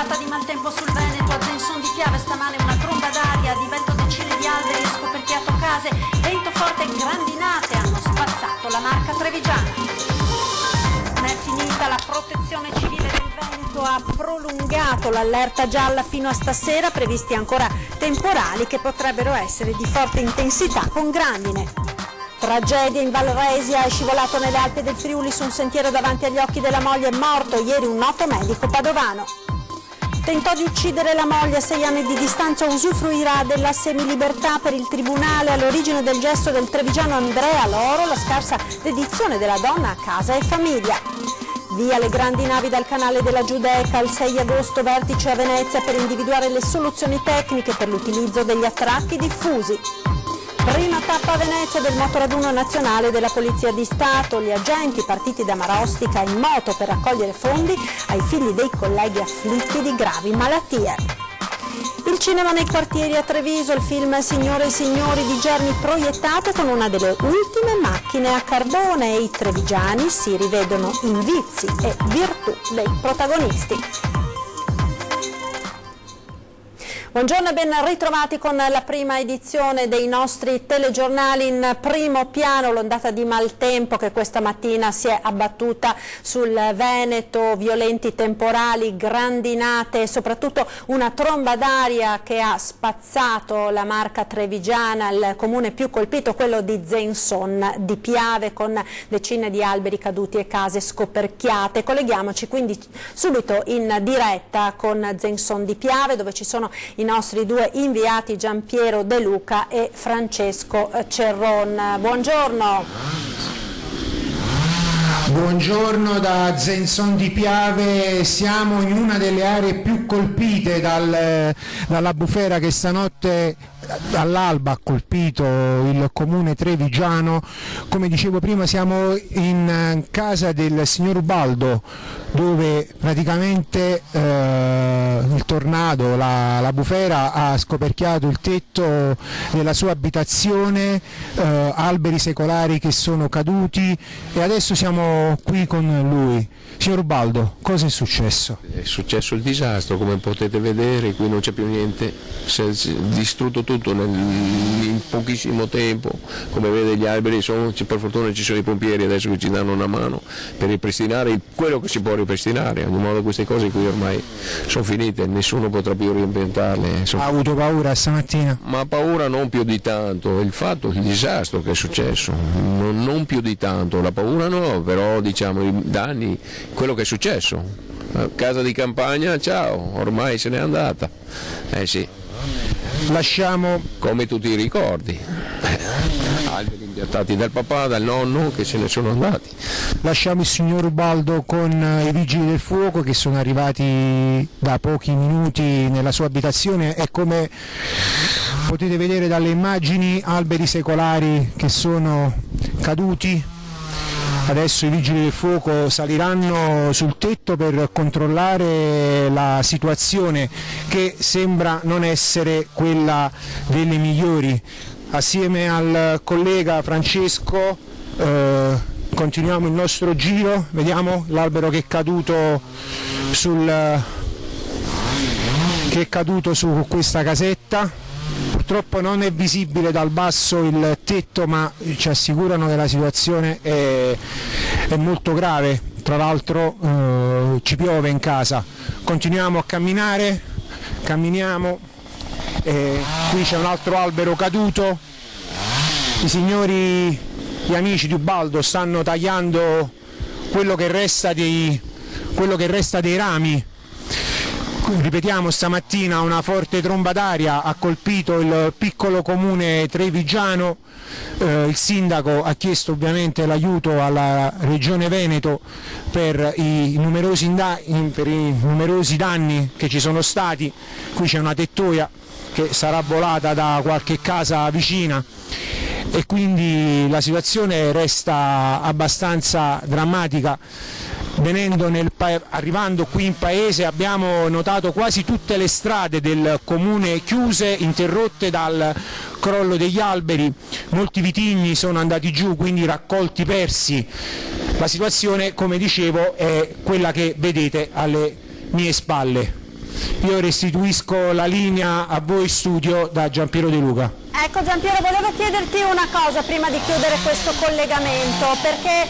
ondata di maltempo sul Veneto, a Genson di Piave stamane una tromba d'aria, di vento decine di alberi e scoperchiato case, vento forte e grandinate hanno spazzato la Marca trevigiana. Non è finita, la protezione civile del Veneto ha prolungato l'allerta gialla fino a stasera, previsti ancora temporali che potrebbero essere di forte intensità con grandine. Tragedia in Val Resia, è scivolato nelle Alpi del Friuli su un sentiero davanti agli occhi della moglie, è morto ieri un noto medico padovano. Tentò di uccidere la moglie, a 6 anni di distanza usufruirà della semilibertà. Per il tribunale all'origine del gesto del trevigiano Andrea Loro, la scarsa dedizione della donna a casa e famiglia. Via le grandi navi dal canale della Giudecca, il 6 agosto vertice a Venezia per individuare le soluzioni tecniche per l'utilizzo degli attratti diffusi. Prima tappa a Venezia del motoraduno nazionale della Polizia di Stato, gli agenti partiti da Marostica in moto per raccogliere fondi ai figli dei colleghi afflitti di gravi malattie. Il cinema nei quartieri a Treviso, il film Signore e signori di Germi proiettato con una delle ultime macchine a carbone e i trevigiani si rivedono in vizi e virtù dei protagonisti. Buongiorno e ben ritrovati con la prima edizione dei nostri telegiornali. In primo piano l'ondata di maltempo che questa mattina si è abbattuta sul Veneto, violenti temporali, grandinate e soprattutto una tromba d'aria che ha spazzato la Marca trevigiana, il comune più colpito, quello di Genson di Piave, con decine di alberi caduti e case scoperchiate. Colleghiamoci quindi subito in diretta con Genson di Piave, dove ci sono i nostri due inviati Giampiero De Luca e Francesco Cerron. Buongiorno. Buongiorno da Genson di Piave, siamo in una delle aree più colpite dalla bufera che stanotte all'alba ha colpito il comune trevigiano. Come dicevo prima, siamo in casa del signor Ubaldo, dove praticamente il tornado, la bufera ha scoperchiato il tetto della sua abitazione, alberi secolari che sono caduti, e adesso siamo qui con lui. Signor Ubaldo, cosa è successo? È successo il disastro, come potete vedere, qui non c'è più niente, si è distrutto tutto in pochissimo tempo. Come vede, gli alberi per fortuna ci sono i pompieri adesso che ci danno una mano per ripristinare quello che si può ripristinare. Ogni modo queste cose qui ormai sono finite, nessuno potrà più reinventarle. Ha avuto paura stamattina? Ma paura non più di tanto, il disastro che è successo, non più di tanto, la paura no, però diciamo i danni, quello che è successo. Casa di campagna, ciao, ormai se n'è andata. Sì. Lasciamo, come tutti i ricordi, alberi impiantati dal papà, dal nonno, che se ne sono andati. Lasciamo il signor Ubaldo con i vigili del fuoco che sono arrivati da pochi minuti nella sua abitazione, e come potete vedere dalle immagini, alberi secolari che sono caduti. Adesso i vigili del fuoco saliranno sul tetto per controllare la situazione, che sembra non essere quella delle migliori. Assieme al collega Francesco continuiamo il nostro giro, vediamo l'albero che è caduto su questa casetta. Purtroppo non è visibile dal basso il tetto, ma ci assicurano che la situazione è molto grave. Tra l'altro ci piove in casa. Continuiamo a camminiamo, qui c'è un altro albero caduto. Gli amici di Ubaldo stanno tagliando quello che resta dei rami. Ripetiamo, stamattina una forte tromba d'aria ha colpito il piccolo comune trevigiano. Il sindaco ha chiesto ovviamente l'aiuto alla Regione Veneto per i numerosi danni che ci sono stati. Qui c'è una tettoia che sarà volata da qualche casa vicina, e quindi la situazione resta abbastanza drammatica. Arrivando qui in paese abbiamo notato quasi tutte le strade del comune chiuse, interrotte dal crollo degli alberi, molti vitigni sono andati giù, quindi raccolti persi. La situazione, come dicevo, è quella che vedete alle mie spalle. io restituisco la linea a voi studio da Giampiero De Luca. Ecco Giampiero, volevo chiederti una cosa prima di chiudere questo collegamento, perché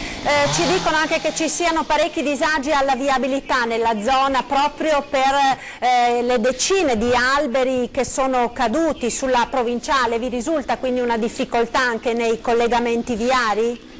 ci dicono anche che ci siano parecchi disagi alla viabilità nella zona proprio per le decine di alberi che sono caduti sulla provinciale. Vi risulta quindi una difficoltà anche nei collegamenti viari?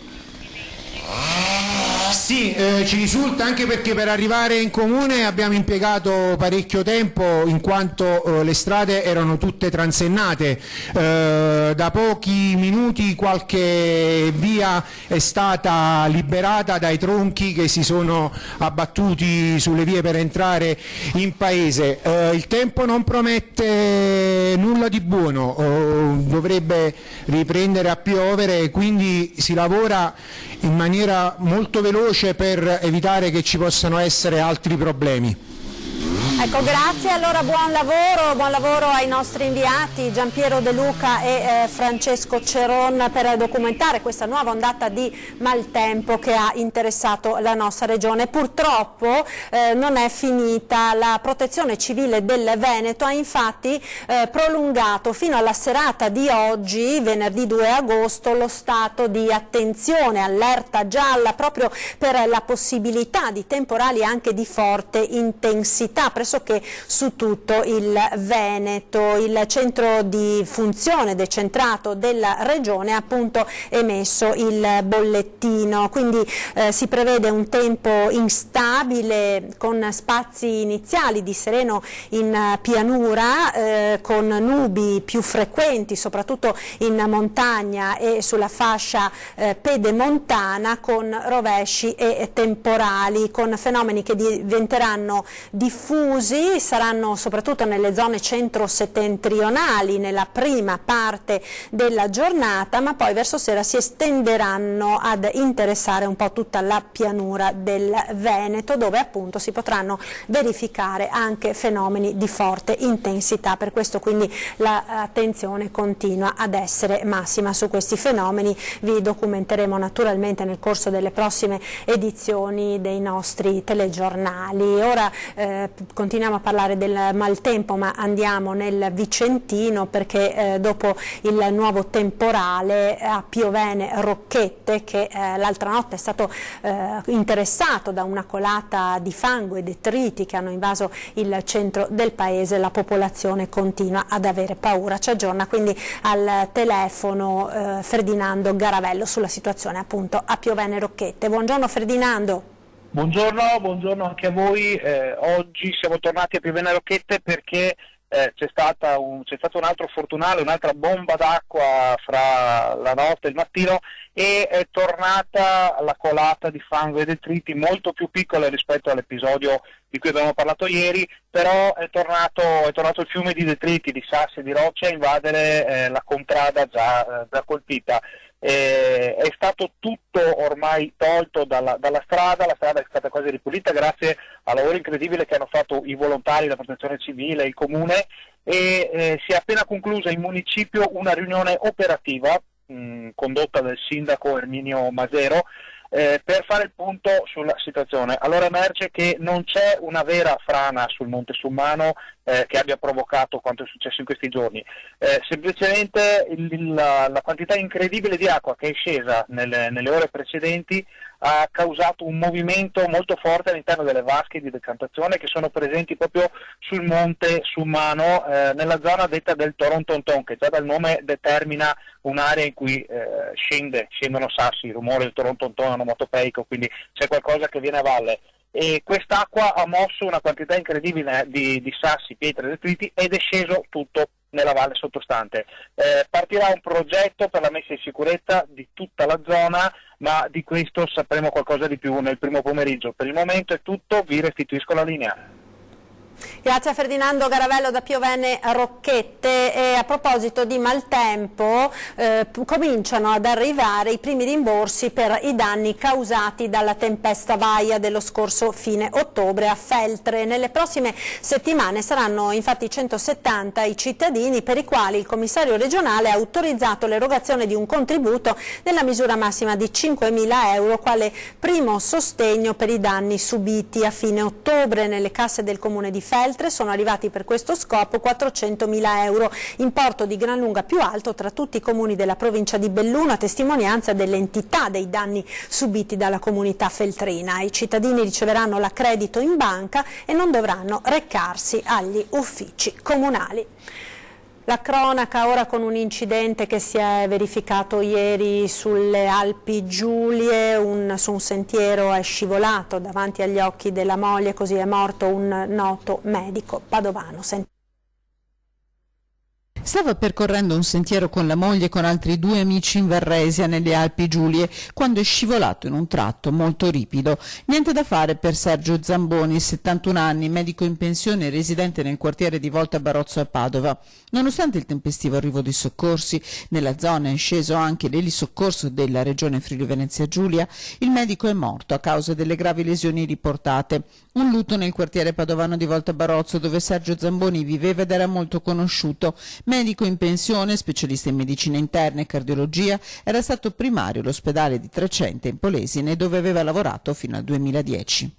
Sì, ci risulta, anche perché per arrivare in comune abbiamo impiegato parecchio tempo, in quanto le strade erano tutte transennate. Da pochi minuti qualche via è stata liberata dai tronchi che si sono abbattuti sulle vie per entrare in paese. Il tempo non promette nulla di buono, dovrebbe riprendere a piovere, quindi si lavora in maniera molto veloce per evitare che ci possano essere altri problemi. Ecco, grazie, allora buon lavoro ai nostri inviati Giampiero De Luca e Francesco Ceron per documentare questa nuova ondata di maltempo che ha interessato la nostra regione. Purtroppo non è finita, la Protezione Civile del Veneto ha infatti prolungato fino alla serata di oggi, venerdì 2 agosto, lo stato di attenzione, allerta gialla, proprio per la possibilità di temporali anche di forte intensità pressoché su tutto il Veneto. Il centro di funzione decentrato della regione ha appunto emesso il bollettino, quindi si prevede un tempo instabile con spazi iniziali di sereno in pianura, con nubi più frequenti soprattutto in montagna e sulla fascia pedemontana, con rovesci e temporali, con fenomeni che diventeranno diffusi, saranno soprattutto nelle zone centro-settentrionali nella prima parte della giornata, ma poi verso sera si estenderanno ad interessare un po' tutta la pianura del Veneto, dove appunto si potranno verificare anche fenomeni di forte intensità. Per questo quindi l'attenzione continua ad essere massima su questi fenomeni. Vi documenteremo naturalmente nel corso delle prossime edizioni dei nostri telegiornali. Ora continuiamo a parlare del maltempo, ma andiamo nel Vicentino, perché dopo il nuovo temporale a Piovene Rocchette, che l'altra notte è stato interessato da una colata di fango e detriti che hanno invaso il centro del paese, la popolazione continua ad avere paura. Ci aggiorna quindi al telefono Ferdinando Garavello sulla situazione appunto a Piovene Rocchette. Buongiorno Ferdinando. Buongiorno anche a voi. Oggi siamo tornati a Piovene Rocchette perché c'è stato un altro fortunale, un'altra bomba d'acqua fra la notte e il mattino, e è tornata la colata di fango e detriti, molto più piccola rispetto all'episodio di cui abbiamo parlato ieri, però è tornato il fiume di detriti, di sassi e di rocce a invadere la contrada già colpita. È stato tutto ormai tolto dalla strada, la strada è stata quasi ripulita grazie al lavoro incredibile che hanno fatto i volontari, la Protezione Civile, il Comune, e si è appena conclusa in municipio una riunione operativa condotta dal sindaco Erminio Masero per fare il punto sulla situazione. Allora emerge che non c'è una vera frana sul Monte Summano che abbia provocato quanto è successo in questi giorni, semplicemente la quantità incredibile di acqua che è scesa nelle ore precedenti ha causato un movimento molto forte all'interno delle vasche di decantazione che sono presenti proprio sul Monte Summano, nella zona detta del Torontonton, che già dal nome determina un'area in cui scendono sassi, il rumore del Torontonton onomatopeico, quindi c'è qualcosa che viene a valle. E quest'acqua ha mosso una quantità incredibile di sassi, pietre e detriti ed è sceso tutto nella valle sottostante. Partirà un progetto per la messa in sicurezza di tutta la zona, ma di questo sapremo qualcosa di più nel primo pomeriggio. Per il momento è tutto, vi restituisco la linea. Grazie a Ferdinando Garavello da Piovene Rocchette. E a proposito di maltempo, cominciano ad arrivare i primi rimborsi per i danni causati dalla tempesta Vaia dello scorso fine ottobre a Feltre. Nelle prossime settimane saranno infatti 170 i cittadini per i quali il commissario regionale ha autorizzato l'erogazione di un contributo nella misura massima di 5.000 euro quale primo sostegno per i danni subiti a fine ottobre nelle casse del comune di Feltre. Feltre sono arrivati per questo scopo 400.000 euro, importo di gran lunga più alto tra tutti i comuni della provincia di Belluno, a testimonianza dell'entità dei danni subiti dalla comunità feltrina. I cittadini riceveranno l'accredito in banca e non dovranno recarsi agli uffici comunali. La cronaca ora con un incidente che si è verificato ieri sulle Alpi Giulie, su un sentiero è scivolato davanti agli occhi della moglie, così è morto un noto medico padovano. Stava percorrendo un sentiero con la moglie e con altri 2 amici in Varresia, nelle Alpi Giulie, quando è scivolato in un tratto molto ripido. Niente da fare per Sergio Zamboni, 71 anni, medico in pensione, residente nel quartiere di Volta Barozzo a Padova. Nonostante il tempestivo arrivo di soccorsi, nella zona è sceso anche l'elisoccorso della regione Friuli Venezia Giulia, il medico è morto a causa delle gravi lesioni riportate. Un lutto nel quartiere padovano di Volta Barozzo, dove Sergio Zamboni viveva ed era molto conosciuto. Medico in pensione, specialista in medicina interna e cardiologia, era stato primario all'ospedale di Trecente in Polesine, dove aveva lavorato fino al 2010.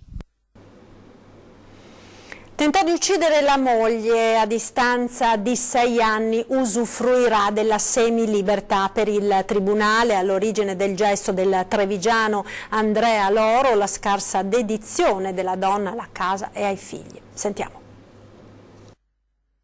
Tentò di uccidere la moglie, a distanza di 6 anni usufruirà della semilibertà. Per il tribunale, all'origine del gesto del trevigiano Andrea Loro, la scarsa dedizione della donna alla casa e ai figli. Sentiamo.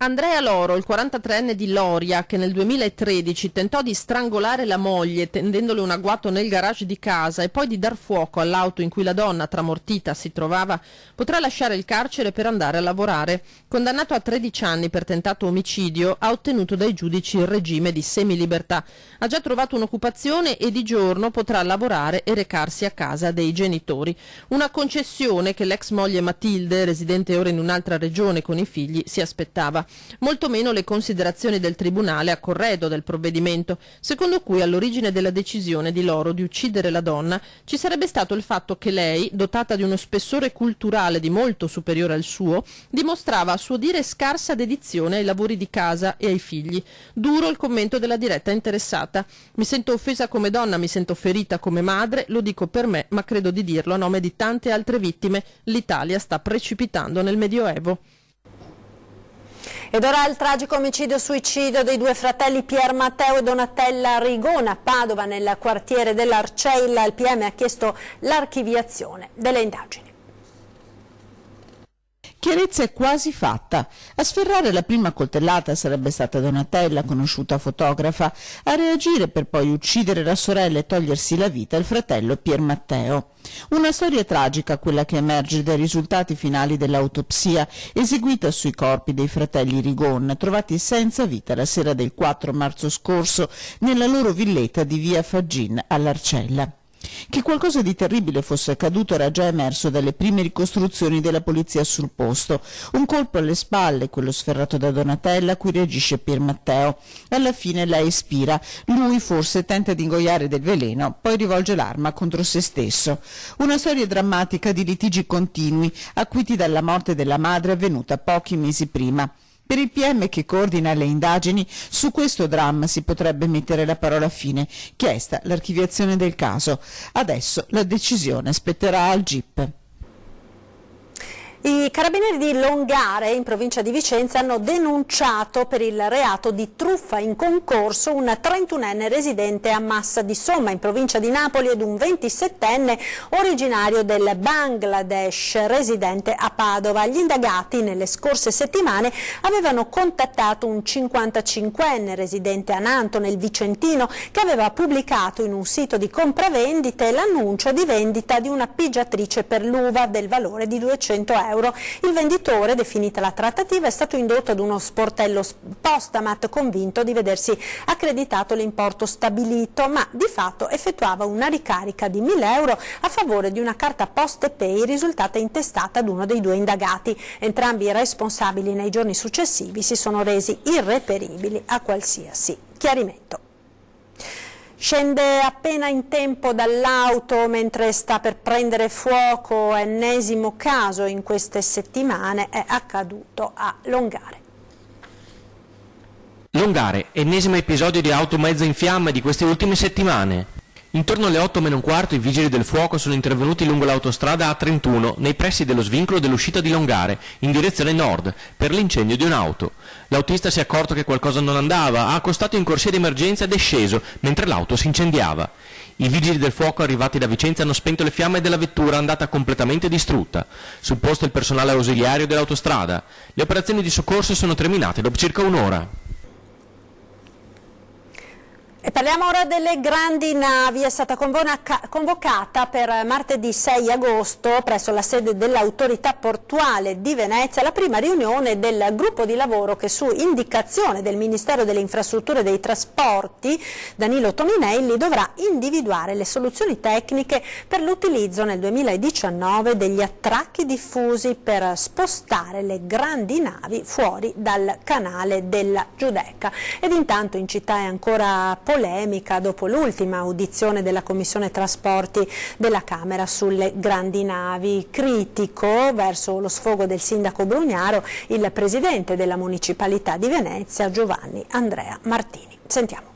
Andrea Loro, il 43enne di Loria, che nel 2013 tentò di strangolare la moglie tendendole un agguato nel garage di casa e poi di dar fuoco all'auto in cui la donna, tramortita, si trovava, potrà lasciare il carcere per andare a lavorare. Condannato a 13 anni per tentato omicidio, ha ottenuto dai giudici il regime di semilibertà. Ha già trovato un'occupazione e di giorno potrà lavorare e recarsi a casa dei genitori. Una concessione che l'ex moglie Matilde, residente ora in un'altra regione con i figli, si aspettava. Molto meno le considerazioni del tribunale a corredo del provvedimento, secondo cui all'origine della decisione di Loro di uccidere la donna ci sarebbe stato il fatto che lei, dotata di uno spessore culturale di molto superiore al suo, dimostrava a suo dire scarsa dedizione ai lavori di casa e ai figli. Duro il commento della diretta interessata. Mi sento offesa come donna, mi sento ferita come madre, lo dico per me, ma credo di dirlo a nome di tante altre vittime. L'Italia sta precipitando nel Medioevo. Ed ora il tragico omicidio-suicidio dei 2 fratelli Pier Matteo e Donatella Rigona a Padova, nel quartiere dell'Arcella. Il PM ha chiesto l'archiviazione delle indagini. Chiarezza è quasi fatta. A sferrare la prima coltellata sarebbe stata Donatella, conosciuta fotografa, a reagire per poi uccidere la sorella e togliersi la vita il fratello Pier Matteo. Una storia tragica quella che emerge dai risultati finali dell'autopsia eseguita sui corpi dei fratelli Rigon, trovati senza vita la sera del 4 marzo scorso nella loro villetta di via Faggin all'Arcella. Che qualcosa di terribile fosse accaduto era già emerso dalle prime ricostruzioni della polizia sul posto. Un colpo alle spalle, quello sferrato da Donatella, a cui reagisce Pier Matteo. Alla fine lei espira. Lui forse tenta di ingoiare del veleno, poi rivolge l'arma contro se stesso. Una storia drammatica di litigi continui, acuiti dalla morte della madre avvenuta pochi mesi prima. Per il PM che coordina le indagini, su questo dramma si potrebbe mettere la parola fine, chiesta l'archiviazione del caso. Adesso la decisione spetterà al GIP. I carabinieri di Longare, in provincia di Vicenza, hanno denunciato per il reato di truffa in concorso un 31enne residente a Massa di Somma, in provincia di Napoli, ed un 27enne originario del Bangladesh, residente a Padova. Gli indagati nelle scorse settimane avevano contattato un 55enne residente a Nanto, nel Vicentino, che aveva pubblicato in un sito di compravendite l'annuncio di vendita di una pigiatrice per l'uva del valore di 200 euro. Il venditore, definita la trattativa, è stato indotto ad uno sportello postamat, convinto di vedersi accreditato l'importo stabilito, ma di fatto effettuava una ricarica di 1.000 euro a favore di una carta PostePay risultata intestata ad uno dei 2 indagati. Entrambi i responsabili nei giorni successivi si sono resi irreperibili a qualsiasi chiarimento. Scende appena in tempo dall'auto mentre sta per prendere fuoco, ennesimo caso in queste settimane, è accaduto a Longare. Longare, ennesimo episodio di auto mezza in fiamme di queste ultime settimane. Intorno alle 8:15 i vigili del fuoco sono intervenuti lungo l'autostrada A31, nei pressi dello svincolo dell'uscita di Longare, in direzione nord, per l'incendio di un'auto. L'autista si è accorto che qualcosa non andava, ha accostato in corsia d'emergenza ed è sceso, mentre l'auto si incendiava. I vigili del fuoco arrivati da Vicenza hanno spento le fiamme della vettura andata completamente distrutta. Sul posto il personale ausiliario dell'autostrada. Le operazioni di soccorso sono terminate dopo circa un'ora. E parliamo ora delle grandi navi. È stata convocata per martedì 6 agosto presso la sede dell'autorità portuale di Venezia la prima riunione del gruppo di lavoro che, su indicazione del Ministero delle Infrastrutture e dei Trasporti, Danilo Toninelli, dovrà individuare le soluzioni tecniche per l'utilizzo nel 2019 degli attracchi diffusi per spostare le grandi navi fuori dal canale della Giudecca. Ed intanto in città è ancora polemica dopo l'ultima audizione della Commissione Trasporti della Camera sulle grandi navi. Critico verso lo sfogo del sindaco Brugnaro il presidente della Municipalità di Venezia, Giovanni Andrea Martini. Sentiamo.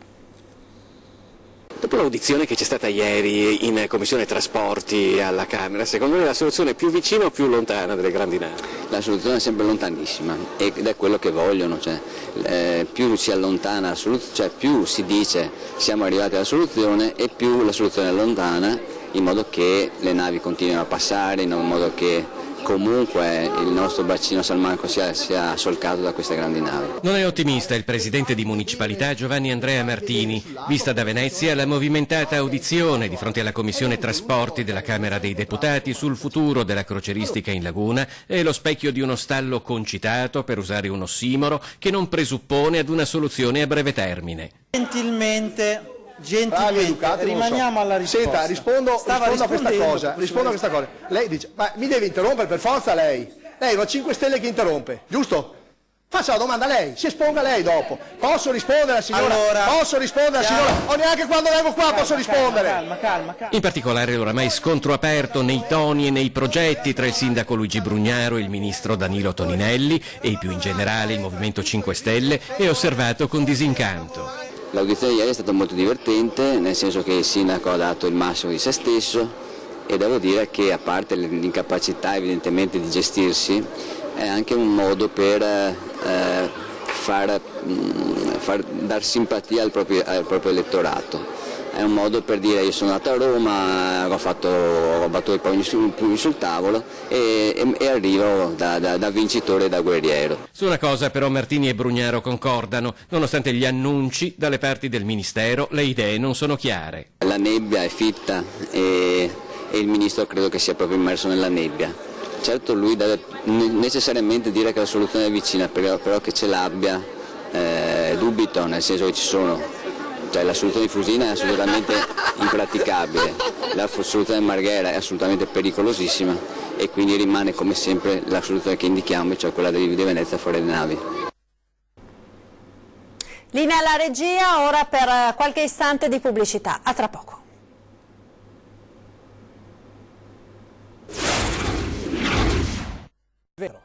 Dopo l'audizione che c'è stata ieri in Commissione Trasporti alla Camera, secondo lei la soluzione è più vicina o più lontana delle grandi navi? La soluzione è sempre lontanissima ed è quello che vogliono, più si allontana, più si dice siamo arrivati alla soluzione e più la soluzione è lontana, in modo che le navi continuino a passare, in modo che comunque il nostro bacino salmanico sia solcato da queste grandi navi. Non è ottimista il presidente di Municipalità Giovanni Andrea Martini. Vista da Venezia la movimentata audizione di fronte alla Commissione Trasporti della Camera dei Deputati sul futuro della crocieristica in laguna è lo specchio di uno stallo concitato, per usare un ossimoro, che non presuppone ad una soluzione a breve termine. Gentilmente, rimaniamo alla risposta. Senta, rispondo a questa cosa. Lei dice, ma mi deve interrompere per forza lei? Lei è una 5 Stelle che interrompe, giusto? Faccia la domanda a lei, si esponga lei dopo. Posso rispondere alla signora? Posso rispondere alla signora? O neanche quando vengo qua posso rispondere? Calma. In particolare l'oramai scontro aperto nei toni e nei progetti tra il sindaco Luigi Brugnaro e il ministro Danilo Toninelli e più in generale il Movimento 5 Stelle è osservato con disincanto. L'audizione di ieri è stata molto divertente, nel senso che il sindaco ha dato il massimo di se stesso e devo dire che, a parte l'incapacità evidentemente di gestirsi, è anche un modo per dar simpatia al proprio elettorato. È un modo per dire io sono andato a Roma, ho battuto i pugni sul tavolo e arrivo da vincitore e da guerriero. Su una cosa però Martini e Brugnaro concordano, nonostante gli annunci dalle parti del Ministero le idee non sono chiare. La nebbia è fitta e il Ministro credo che sia proprio immerso nella nebbia. Certo lui deve necessariamente dire che la soluzione è vicina, però che ce l'abbia dubito, nel senso che ci sono. La soluzione di Fusina è assolutamente impraticabile, la soluzione di Marghera è assolutamente pericolosissima e quindi rimane come sempre la soluzione che indichiamo, cioè quella di Venezia fuori le navi. Linea alla regia, ora per qualche istante di pubblicità. A tra poco. Vero.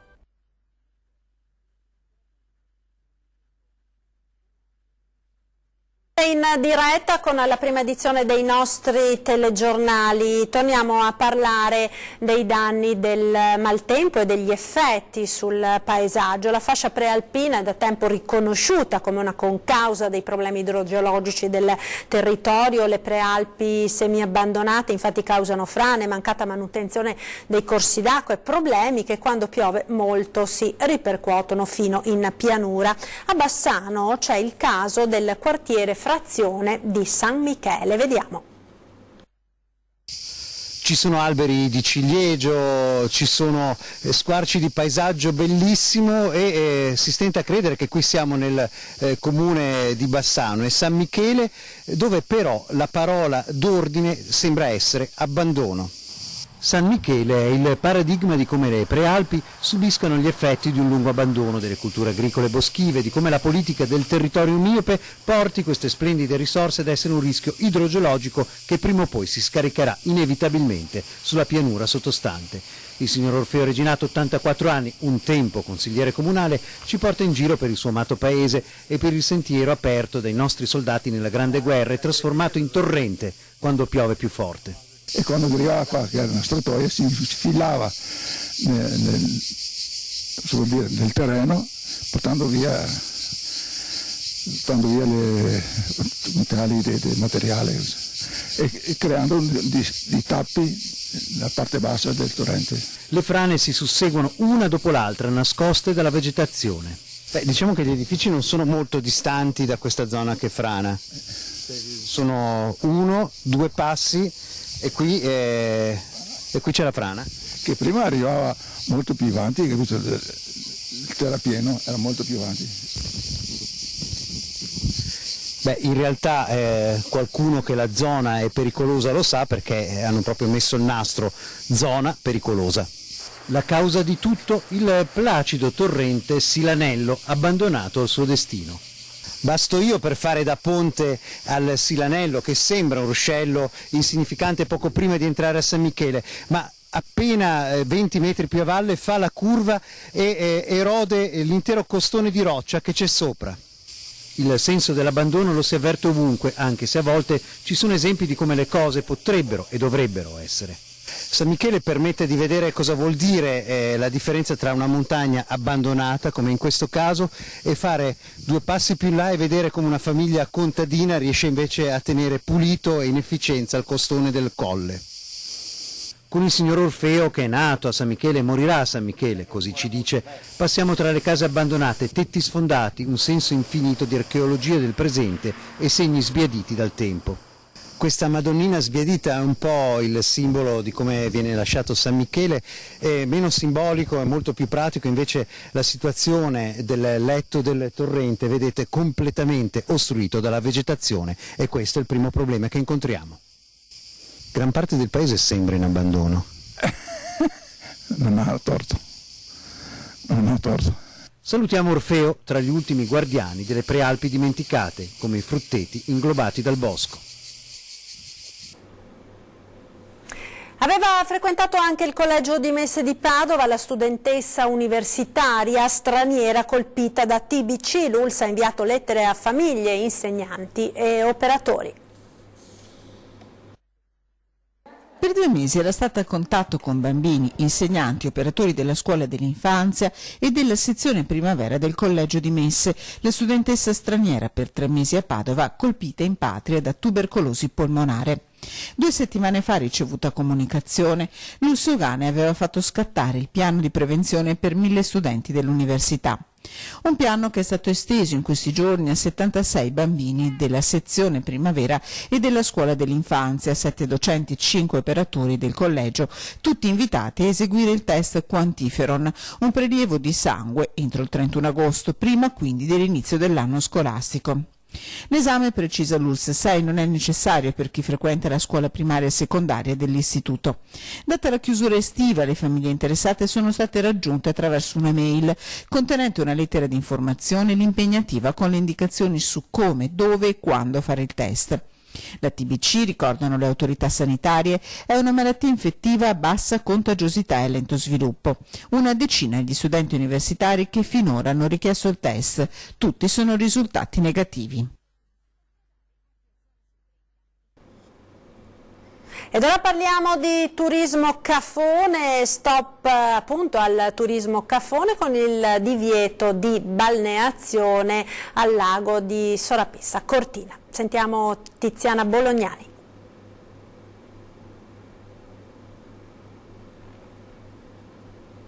In diretta con la prima edizione dei nostri telegiornali torniamo a parlare dei danni del maltempo e degli effetti sul paesaggio. La fascia prealpina è da tempo riconosciuta come una concausa dei problemi idrogeologici del territorio. Le prealpi semiabbandonate infatti causano frane, mancata manutenzione dei corsi d'acqua e problemi che quando piove molto si ripercuotono fino in pianura. A Bassano c'è il caso del quartiere frazione di San Michele, vediamo. Ci sono alberi di ciliegio, ci sono squarci di paesaggio bellissimo e si stenta a credere che qui siamo nel comune di Bassano e San Michele, dove però la parola d'ordine sembra essere abbandono. San Michele è il paradigma di come le Prealpi subiscano gli effetti di un lungo abbandono delle culture agricole e boschive, di come la politica del territorio miope porti queste splendide risorse ad essere un rischio idrogeologico che prima o poi si scaricherà inevitabilmente sulla pianura sottostante. Il signor Orfeo Reginato, 84 anni, un tempo consigliere comunale, ci porta in giro per il suo amato paese e per il sentiero aperto dai nostri soldati nella Grande Guerra e trasformato in torrente quando piove più forte. E quando arrivava qua, che era una strettoia, si filava nel terreno, portando via le metalli del materiale e creando di tappi la parte bassa del torrente. Le frane si susseguono una dopo l'altra, nascoste dalla vegetazione. Diciamo che gli edifici non sono molto distanti da questa zona che frana. Sono 1-2 passi e qui c'è la frana. Che prima arrivava molto più avanti, che il terrapieno era molto più avanti. In realtà qualcuno che la zona è pericolosa lo sa, perché hanno proprio messo il nastro zona pericolosa. La causa di tutto? Il placido torrente Silanello, abbandonato al suo destino. Basto io per fare da ponte al Silanello, che sembra un ruscello insignificante poco prima di entrare a San Michele, ma appena 20 metri più a valle fa la curva e erode l'intero costone di roccia che c'è sopra. Il senso dell'abbandono lo si avverte ovunque, anche se a volte ci sono esempi di come le cose potrebbero e dovrebbero essere. San Michele permette di vedere cosa vuol dire la differenza tra una montagna abbandonata, come in questo caso, e fare 2 passi più in là e vedere come una famiglia contadina riesce invece a tenere pulito e in efficienza il costone del colle. Con il signor Orfeo, che è nato a San Michele e morirà a San Michele, così ci dice, passiamo tra le case abbandonate, tetti sfondati, un senso infinito di archeologia del presente e segni sbiaditi dal tempo. Questa Madonnina sbiadita è un po' il simbolo di come viene lasciato San Michele, è meno simbolico, è molto più pratico invece la situazione del letto del torrente, vedete, completamente ostruito dalla vegetazione, e questo è il primo problema che incontriamo. Gran parte del paese sembra in abbandono. Non ha torto. Salutiamo Orfeo, tra gli ultimi guardiani delle Prealpi dimenticate, come i frutteti inglobati dal bosco. Aveva frequentato anche il collegio di Messe di Padova la studentessa universitaria straniera colpita da TBC. L'ULSS ha inviato lettere a famiglie, insegnanti e operatori. Per 2 mesi era stata a contatto con bambini, insegnanti, operatori della scuola dell'infanzia e della sezione primavera del collegio di Messe. La studentessa straniera per 3 mesi a Padova, colpita in patria da tubercolosi polmonare. 2 settimane fa, ricevuta comunicazione, l'ULSS Ogane aveva fatto scattare il piano di prevenzione per 1000 studenti dell'università. Un piano che è stato esteso in questi giorni a 76 bambini della sezione primavera e della scuola dell'infanzia, 7 docenti e 5 operatori del collegio, tutti invitati a eseguire il test Quantiferon, un prelievo di sangue entro il 31 agosto, prima quindi dell'inizio dell'anno scolastico. L'esame, precisa l'ULSS 6, non è necessario per chi frequenta la scuola primaria e secondaria dell'istituto. Data la chiusura estiva, le famiglie interessate sono state raggiunte attraverso una mail contenente una lettera di informazione e l'impegnativa con le indicazioni su come, dove e quando fare il test. La TBC, ricordano le autorità sanitarie, è una malattia infettiva a bassa contagiosità e lento sviluppo. Una decina di studenti universitari che finora hanno richiesto il test. Tutti sono risultati negativi. Ed ora parliamo di turismo cafone, stop appunto al turismo cafone con il divieto di balneazione al lago di Sorapessa, Cortina. Sentiamo Tiziana Bolognani.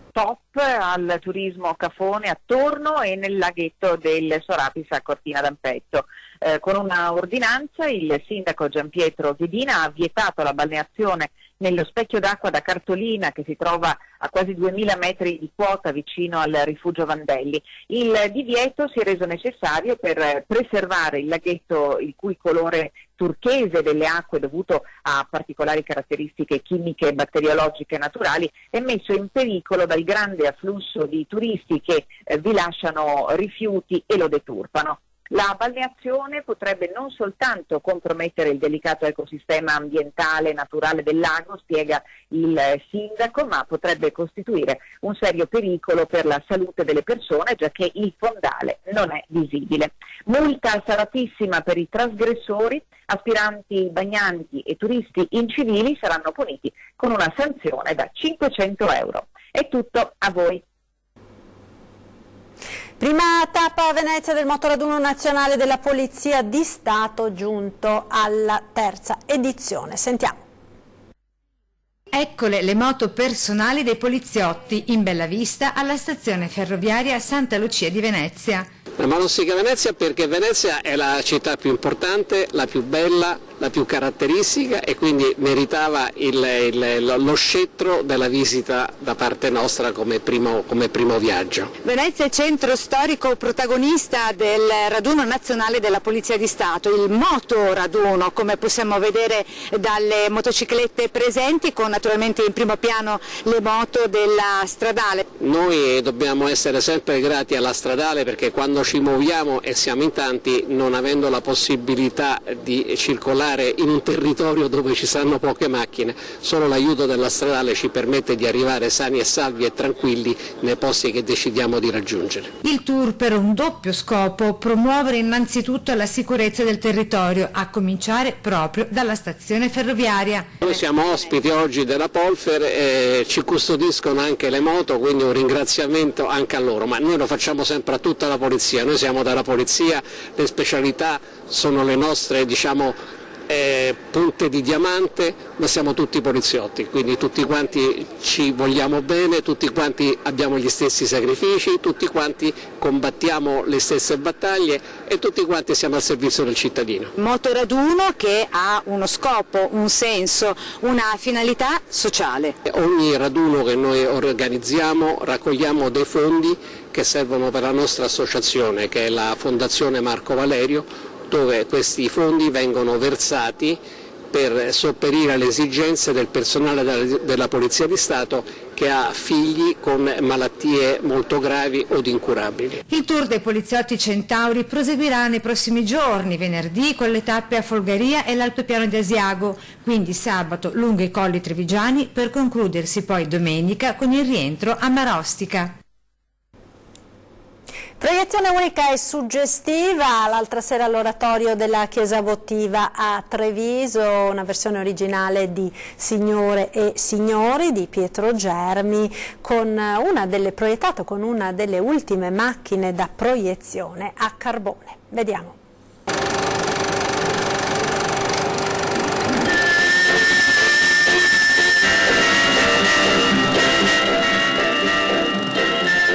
Stop al turismo cafone attorno e nel laghetto del Sorapisa a Cortina d'Ampezzo. Con una ordinanza il sindaco Gianpietro Ghedina ha vietato la balneazione nello specchio d'acqua da cartolina che si trova a quasi 2000 metri di quota vicino al rifugio Vandelli. Il divieto si è reso necessario per preservare il laghetto, il cui colore turchese delle acque dovuto a particolari caratteristiche chimiche e batteriologiche naturali è messo in pericolo dal grande afflusso di turisti che vi lasciano rifiuti e lo deturpano. La balneazione potrebbe non soltanto compromettere il delicato ecosistema ambientale e naturale del lago, spiega il sindaco, ma potrebbe costituire un serio pericolo per la salute delle persone, giacché il fondale non è visibile. Multa salatissima per i trasgressori, aspiranti bagnanti e turisti incivili saranno puniti con una sanzione da 500 euro. È tutto, a voi. Prima tappa a Venezia del motoraduno nazionale della Polizia di Stato, giunto alla terza edizione. Sentiamo. Eccole le moto personali dei poliziotti in bella vista alla stazione ferroviaria Santa Lucia di Venezia. La Malostica Venezia perché Venezia è la città più importante, la più bella, la più caratteristica e quindi meritava lo scettro della visita da parte nostra come primo viaggio. Venezia è centro storico protagonista del raduno nazionale della Polizia di Stato, il motoraduno, come possiamo vedere dalle motociclette presenti, con naturalmente in primo piano le moto della stradale. Noi dobbiamo essere sempre grati alla stradale perché quando ci muoviamo e siamo in tanti, non avendo la possibilità di circolare in un territorio dove ci stanno poche macchine, solo l'aiuto della stradale ci permette di arrivare sani e salvi e tranquilli nei posti che decidiamo di raggiungere. Il tour per un doppio scopo: promuovere innanzitutto la sicurezza del territorio, a cominciare proprio dalla stazione ferroviaria. Noi siamo ospiti oggi della Polfer e ci custodiscono anche le moto, quindi un ringraziamento anche a loro, ma noi lo facciamo sempre a tutta la polizia. Noi siamo dalla polizia, le specialità sono le nostre, punte di diamante, ma siamo tutti poliziotti, quindi tutti quanti ci vogliamo bene, tutti quanti abbiamo gli stessi sacrifici, tutti quanti combattiamo le stesse battaglie e tutti quanti siamo al servizio del cittadino. Motoraduno che ha uno scopo, un senso, una finalità sociale. Ogni raduno che noi organizziamo raccogliamo dei fondi che servono per la nostra associazione, che è la Fondazione Marco Valerio, dove questi fondi vengono versati per sopperire alle esigenze del personale della Polizia di Stato che ha figli con malattie molto gravi o incurabili. Il tour dei poliziotti Centauri proseguirà nei prossimi giorni, venerdì con le tappe a Folgaria e l'Altopiano di Asiago, quindi sabato lungo i colli trevigiani per concludersi poi domenica con il rientro a Marostica. Proiezione unica e suggestiva l'altra sera all'oratorio della Chiesa Votiva a Treviso, una versione originale di Signore e Signori di Pietro Germi, proiettato con una delle ultime macchine da proiezione a carbone. Vediamo.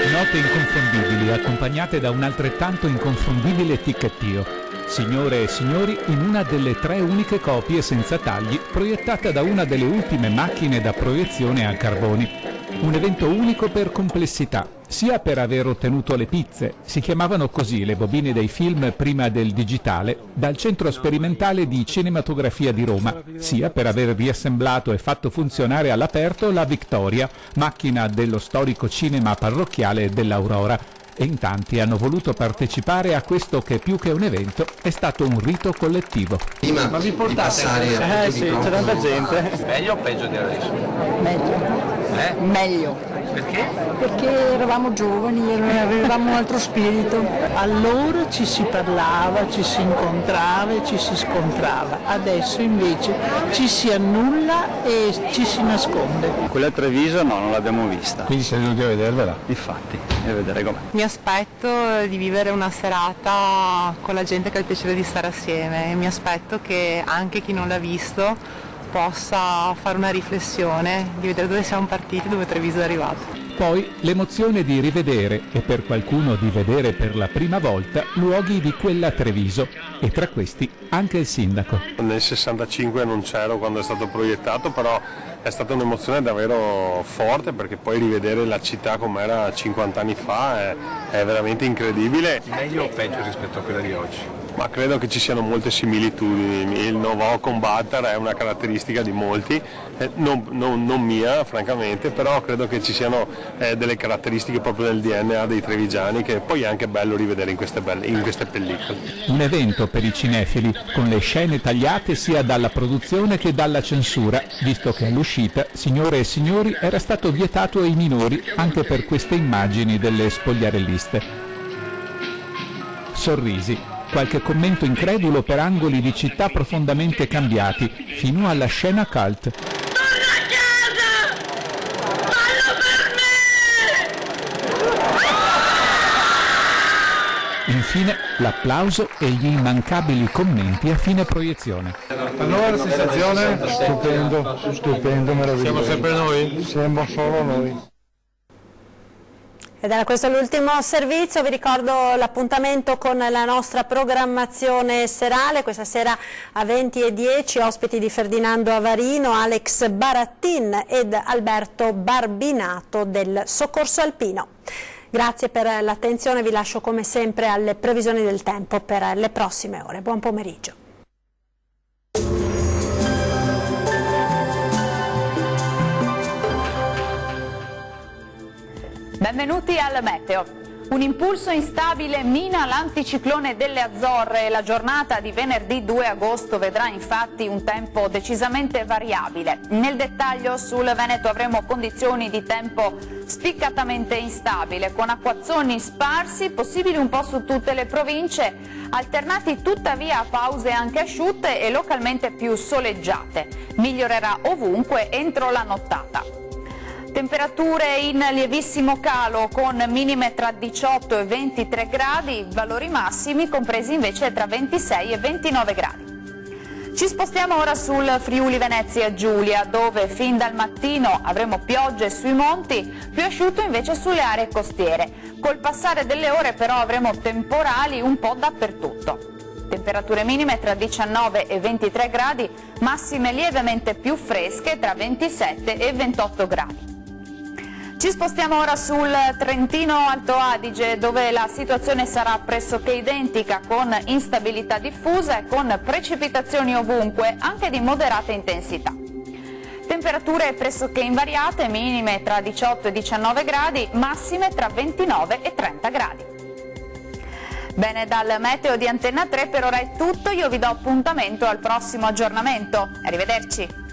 Note inconfondibili accompagnate da un altrettanto inconfondibile ticchettio. Signore e signori, in una delle 3 uniche copie senza tagli proiettata da una delle ultime macchine da proiezione a carboni. Un evento unico per complessità, sia per aver ottenuto le pizze, si chiamavano così le bobine dei film prima del digitale, dal Centro Sperimentale di Cinematografia di Roma, sia per aver riassemblato e fatto funzionare all'aperto la Victoria, macchina dello storico cinema parrocchiale dell'Aurora. E in tanti hanno voluto partecipare a questo che più che un evento è stato un rito collettivo. Ma vi portate? Sì, c'è tanta gente. Meglio o peggio di adesso? Meglio. Meglio. Perché? Perché eravamo giovani e avevamo un altro spirito. Allora ci si parlava, ci si incontrava e ci si scontrava. Adesso invece ci si annulla e ci si nasconde. Quella a Treviso no, non l'abbiamo vista. Quindi siete venuti a vedervela? Infatti, a vedere com'è. Mi aspetto di vivere una serata con la gente che ha il piacere di stare assieme e mi aspetto che anche chi non l'ha visto possa fare una riflessione di vedere dove siamo partiti e dove Treviso è arrivato. Poi l'emozione di rivedere, e per qualcuno di vedere per la prima volta, luoghi di quella Treviso, e tra questi anche il sindaco. Nel 65 non c'ero quando è stato proiettato, però è stata un'emozione davvero forte, perché poi rivedere la città come era 50 anni fa è veramente incredibile. Meglio o peggio rispetto a quella di oggi? Ma credo che ci siano molte similitudini. Il know-how combatter è una caratteristica di molti, non mia francamente, però credo che ci siano delle caratteristiche proprio del DNA dei trevigiani, che poi è anche bello rivedere in queste pellicole. Un evento per i cinefili, con le scene tagliate sia dalla produzione che dalla censura, visto che all'uscita, signore e signori, era stato vietato ai minori anche per queste immagini delle spogliarelliste. Sorrisi. Qualche commento incredulo per angoli di città profondamente cambiati, fino alla scena cult. Torna a casa! Fallo per me! Infine l'applauso e gli immancabili commenti a fine proiezione. Allora la sensazione? Stupendo, meraviglioso. Siamo sempre noi? Siamo solo noi. Ed era questo l'ultimo servizio, vi ricordo l'appuntamento con la nostra programmazione serale, questa sera a 20:10 ospiti di Ferdinando Avarino, Alex Barattin ed Alberto Barbinato del Soccorso Alpino. Grazie per l'attenzione, vi lascio come sempre alle previsioni del tempo per le prossime ore. Buon pomeriggio. Benvenuti al Meteo. Un impulso instabile mina l'anticiclone delle Azzorre e la giornata di venerdì 2 agosto vedrà infatti un tempo decisamente variabile. Nel dettaglio sul Veneto avremo condizioni di tempo spiccatamente instabile, con acquazzoni sparsi, possibili un po' su tutte le province, alternati tuttavia a pause anche asciutte e localmente più soleggiate. Migliorerà ovunque entro la nottata. Temperature in lievissimo calo con minime tra 18 e 23 gradi, valori massimi compresi invece tra 26 e 29 gradi. Ci spostiamo ora sul Friuli Venezia Giulia, dove fin dal mattino avremo piogge sui monti, più asciutto invece sulle aree costiere. Col passare delle ore però avremo temporali un po' dappertutto. Temperature minime tra 19 e 23 gradi, massime lievemente più fresche tra 27 e 28 gradi. Ci spostiamo ora sul Trentino Alto Adige, dove la situazione sarà pressoché identica, con instabilità diffusa e con precipitazioni ovunque, anche di moderata intensità. Temperature pressoché invariate, minime tra 18 e 19 gradi, massime tra 29 e 30 gradi. Bene, dal Meteo di Antenna 3 per ora è tutto, io vi do appuntamento al prossimo aggiornamento. Arrivederci.